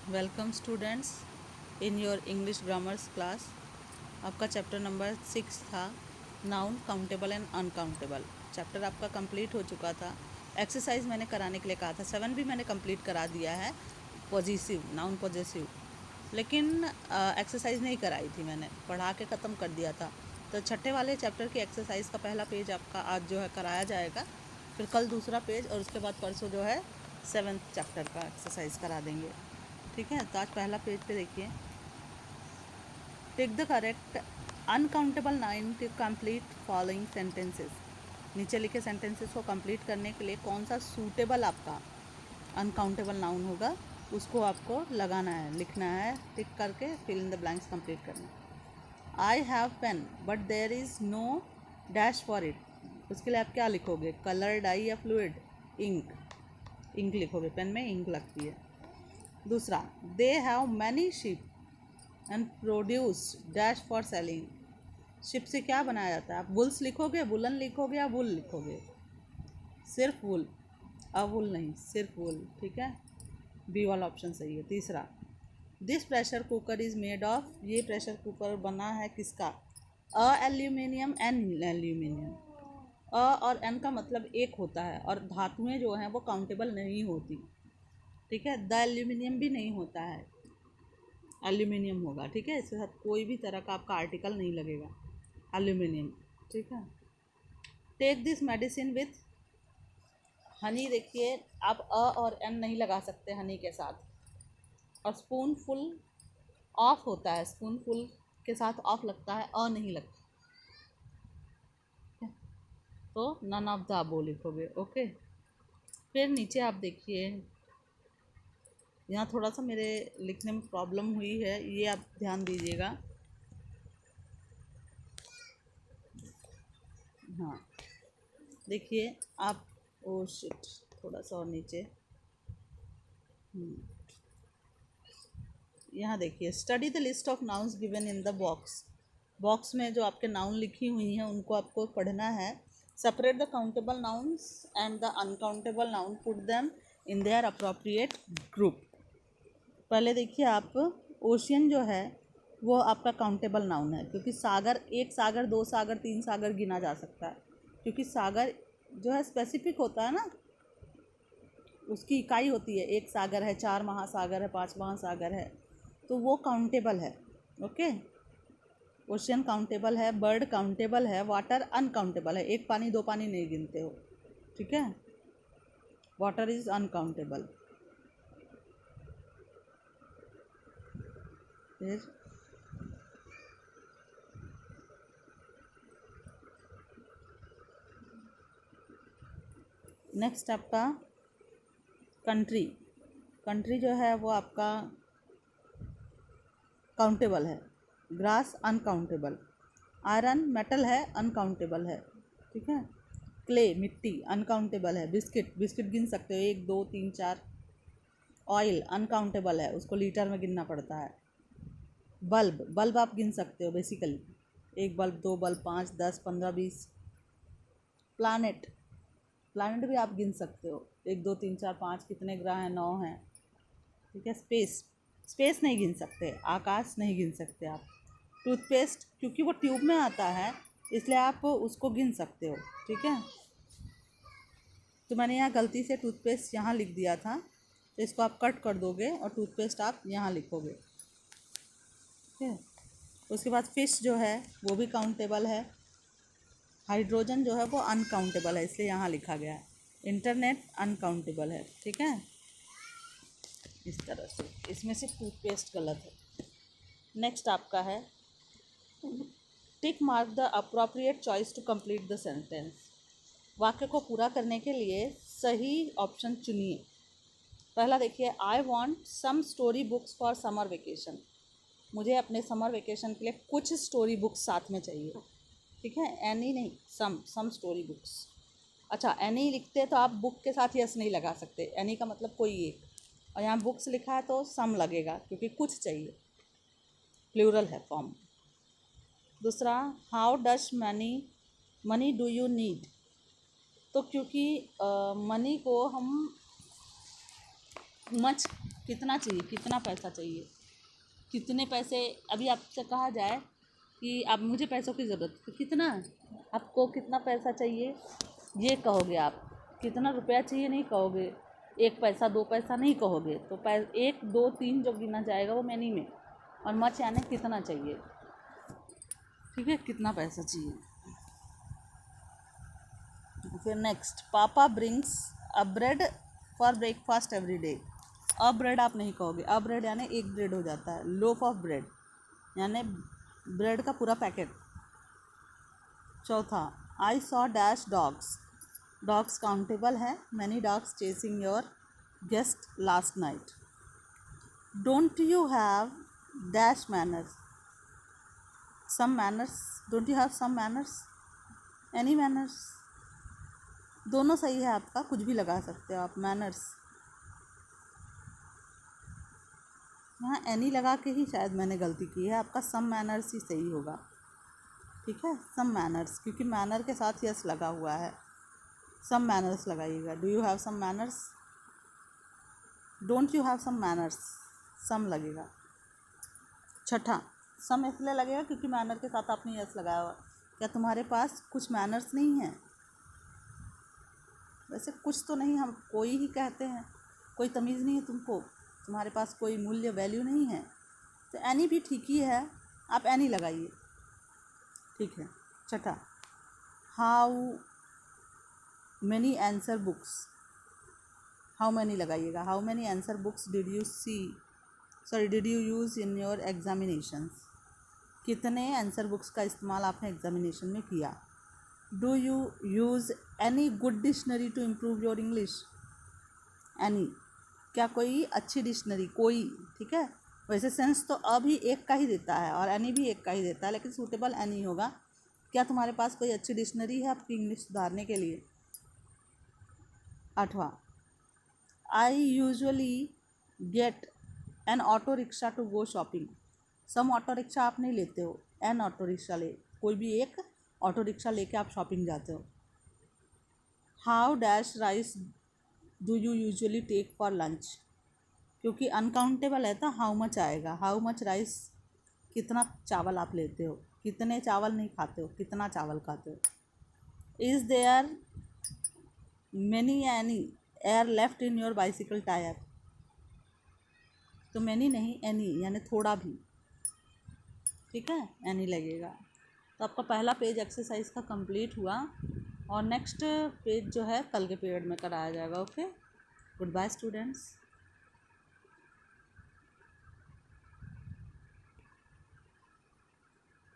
Welcome students in your English grammars class. आपका chapter number 6 था noun countable and uncountable. Chapter आपका complete हो चुका था। एक्सरसाइज मैंने कराने के लिए कहा था, 7 भी मैंने कंप्लीट करा दिया है, पॉजिटिव नाउन पॉजेसिव, लेकिन एक्सरसाइज नहीं कराई थी, मैंने पढ़ा के ख़त्म कर दिया था। तो छठे वाले चैप्टर की एक्सरसाइज का पहला पेज आपका आज जो है कराया जाएगा, फिर कल दूसरा पेज और उसके बाद परसों जो है 7th चैप्टर का एक्सरसाइज करा देंगे। ठीक है, तो आज पहला पेज पे देखिए, take the correct uncountable noun to complete following sentences. नीचे लिखे सेंटेंसेस को कंप्लीट करने के लिए कौन सा सूटेबल आपका अनकाउंटेबल नाउन होगा उसको आपको लगाना है, लिखना है, टिक करके fill in the blanks complete करना। I have pen but there is no dash for it. उसके लिए आप क्या लिखोगे? कलर, डाई या फ्लूइड? इंक, इंक लिखोगे, पेन में इंक लगती है। दूसरा, they have many ship and produce dash for selling. Ship से क्या बनाया जाता है? आप वुल्स लिखोगे, वुलन लिखोगे या वुल लिखोगे? सिर्फ वुल, अब वुल नहीं, सिर्फ वुल। ठीक है, बी वाला ऑप्शन सही है। तीसरा, this pressure cooker is made of. ये प्रेशर कुकर बना है किसका? अ एल्यूमिनियम, एन एल्यूमिनियम। अ और एन का मतलब एक होता है, और धातुएं जो हैं वो काउंटेबल नहीं होती। ठीक है, द एल्यूमिनियम भी नहीं होता है, एल्यूमिनियम होगा। ठीक है, इसके साथ कोई भी तरह का आपका आर्टिकल नहीं लगेगा, एल्यूमिनियम। ठीक है, take this medicine with honey. देखिए, आप अ और एन नहीं लगा सकते हनी के साथ, और स्पून फुल ऑफ होता है, स्पून फुल के साथ ऑफ लगता है, अ नहीं लगता, तो नन ऑफ द अबो लिखोगे। ओके, फिर नीचे आप देखिए, यहाँ थोड़ा सा मेरे लिखने में प्रॉब्लम हुई है, ये आप ध्यान दीजिएगा। हाँ, देखिए आप, ओ शिट, थोड़ा सा और नीचे, यहाँ देखिए, study the list of nouns given in the box. Box में जो आपके नाउन लिखी हुई हैं उनको आपको पढ़ना है। Separate the countable nouns and the uncountable noun, put them in their appropriate group. पहले देखिए आप, ओशियन जो है वो आपका काउंटेबल नाउन है, क्योंकि सागर, एक सागर, दो सागर, तीन सागर गिना जा सकता है, क्योंकि सागर जो है स्पेसिफिक होता है ना, उसकी इकाई होती है। एक सागर है, 4 महासागर है, 5 महासागर है, तो वो काउंटेबल है। ओके, ओशियन काउंटेबल है, बर्ड काउंटेबल है, वाटर अनकाउंटेबल है। एक पानी दो पानी नहीं गिनते हो। ठीक है, वाटर इज अनकाउंटेबल। फिर नेक्स्ट आपका कंट्री। कंट्री जो है वो आपका काउंटेबल है। ग्रास अनकाउंटेबल, आयरन मेटल है, अनकाउंटेबल है। ठीक है, क्ले मिट्टी अनकाउंटेबल है। बिस्किट, बिस्किट गिन सकते हो, 1 2 3 4। ऑयल अनकाउंटेबल है, उसको लीटर में गिनना पड़ता है। बल्ब, बल्ब आप गिन सकते हो basically, 1 bulb, 2 bulb, 5 10 15 20। Planet, planet भी आप गिन सकते हो, 1 2 3 4 5, कितने ग्रह हैं? 9 हैं। ठीक है, स्पेस, स्पेस नहीं गिन सकते, आकाश नहीं गिन सकते आप। टूथपेस्ट, क्योंकि वो ट्यूब में आता है इसलिए आप उसको गिन सकते हो। ठीक है, तो मैंने यहाँ गलती से टूथपेस्ट यहाँ लिख दिया था, तो इसको आप कट कर दोगे और टूथपेस्ट आप यहाँ लिखोगे। ठीक है, उसके बाद फिश जो है वो भी काउंटेबल है। हाइड्रोजन जो है वो अनकाउंटेबल है, इसलिए यहाँ लिखा गया है। इंटरनेट अनकाउंटेबल है। ठीक है, इस तरह से, इसमें से टूथपेस्ट गलत है। नेक्स्ट आपका है, tick mark the appropriate choice to complete the sentence. वाक्य को पूरा करने के लिए सही ऑप्शन चुनिए। पहला देखिए, I want some story books for summer vacation. मुझे अपने समर वेकेशन के लिए कुछ स्टोरी बुक्स साथ में चाहिए। ठीक है, एनी नहीं, सम स्टोरी बुक्स। अच्छा, एनी लिखते तो आप बुक के साथ यस नहीं लगा सकते, एनी का मतलब कोई एक, और यहाँ बुक्स लिखा है तो सम लगेगा, क्योंकि कुछ चाहिए, प्लूरल है फॉर्म। दूसरा, how does money, money do you need. तो क्योंकि मनी को हम मच कितना चाहिए, कितना पैसा चाहिए, कितने पैसे। अभी आपसे कहा जाए कि आप मुझे पैसों की ज़रूरत, तो कितना, आपको कितना पैसा चाहिए ये कहोगे आप, कितना रुपया चाहिए नहीं कहोगे, 1 पैसा 2 पैसा नहीं कहोगे। तो 1 2 3 जो गिना जाएगा वो मैनी में, और मच यानी कितना चाहिए। ठीक है, कितना पैसा चाहिए। फिर नेक्स्ट, पापा brings a bread for breakfast every day. A bread आप नहीं कहोगे, अ ब्रेड यानी एक ब्रेड हो जाता है, लोफ ऑफ ब्रेड यानी ब्रेड का पूरा पैकेट। चौथा, I saw dash dogs. Dogs countable है, many dogs chasing your guest last night. Don't you have dash manners, some manners, don't you have some manners, any manners. दोनों सही है आपका, कुछ भी लगा सकते हो आप, मैनर्स। यहाँ एनी लगा के ही शायद मैंने गलती की है, आपका सम मैनर्स ही सही होगा। ठीक है, सम मैनर्स, क्योंकि मैनर के साथ यस लगा हुआ है, सम मैनर्स लगाइएगा। Do you have some manners, don't you have some manners, some लगेगा। छठा, सम इसलिए लगेगा क्योंकि मैनर के साथ आपने यस लगाया हुआ। क्या तुम्हारे पास कुछ मैनर्स नहीं है? वैसे कुछ तो नहीं, हम कोई ही कहते हैं, कोई तमीज़ नहीं है तुमको, तुम्हारे पास कोई मूल्य वैल्यू नहीं है, तो एनी भी ठीक ही है, आप एनी लगाइए। ठीक है। छठा, how many answer books, how many लगाइएगा, how many answer books did you use in your examinations. कितने आंसर बुक्स का इस्तेमाल आपने एग्जामिनेशन में किया। Do you use any good dictionary to improve your English. Any, क्या कोई अच्छी डिक्शनरी, कोई। ठीक है, वैसे सेंस तो अभी एक का ही देता है और एनी भी एक का ही देता है, लेकिन सूटेबल एनी होगा। क्या तुम्हारे पास कोई अच्छी डिक्शनरी है आपकी इंग्लिश सुधारने के लिए। आठवां, I usually get an auto rickshaw to go shopping. Some auto rickshaw आप नहीं लेते हो, एन ऑटो रिक्शा ले, कोई भी एक ऑटो रिक्शा लेके आप शॉपिंग जाते हो। How dash rice do you usually take for lunch. क्योंकि अनकाउंटेबल है तो हाउ मच आएगा, हाउ मच राइस, कितना चावल आप लेते हो, कितने चावल नहीं खाते हो, कितना चावल खाते हो। Is there many any air left in your bicycle tyre. तो मैनी नहीं, एनी यानी थोड़ा भी। ठीक है, एनी लगेगा। तो आपका पहला पेज एक्सरसाइज का कंप्लीट हुआ, और नेक्स्ट पेज जो है कल के पीरियड में कराया जाएगा। Okay, good bye students.